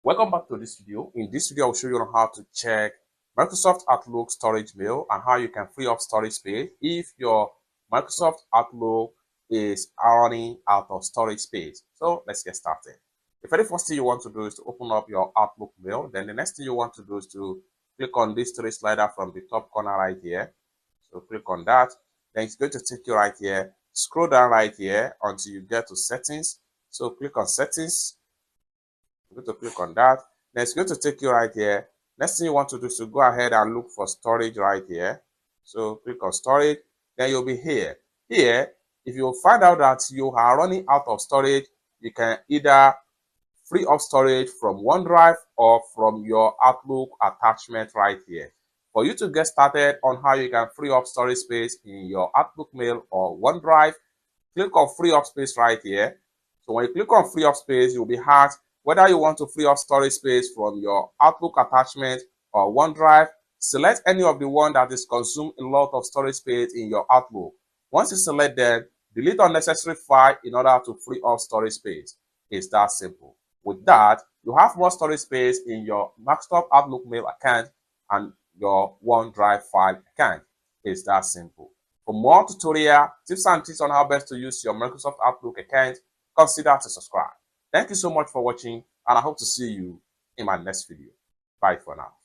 Welcome back to this video. In this video, I'll show you on how to check Microsoft Outlook storage mail and how you can free up storage space if your Microsoft Outlook is running out of storage space. So let's get started. The very first thing you want to do is to open up your Outlook mail. Then the next thing you want to do is to click on this storage slider from the top corner right here. So click on that. Then it's going to take you right here. Scroll down right here until you get to settings. So click on settings. You're going to click on that. Then it's going to take you right here. Next thing you want to do is to go ahead and look for storage right here. So click on storage. Then you'll be here. Here, if you find out that you are running out of storage, you can either free up storage from OneDrive or from your Outlook attachment right here. For you to get started on how you can free up storage space in your Outlook mail or OneDrive, click on free up space right here. So when you click on free up space, you'll be asked whether you want to free up storage space from your Outlook attachment or OneDrive. Select any of the one that is consumed a lot of storage space in your Outlook. Once you select them, delete unnecessary file in order to free up storage space. It's that simple. With that, you have more storage space in your Microsoft Outlook mail account and your OneDrive file account. It's that simple. For more tutorial tips and tricks on how best to use your Microsoft Outlook account, consider to subscribe. Thank you so much for watching, and I hope to see you in my next video. Bye for now.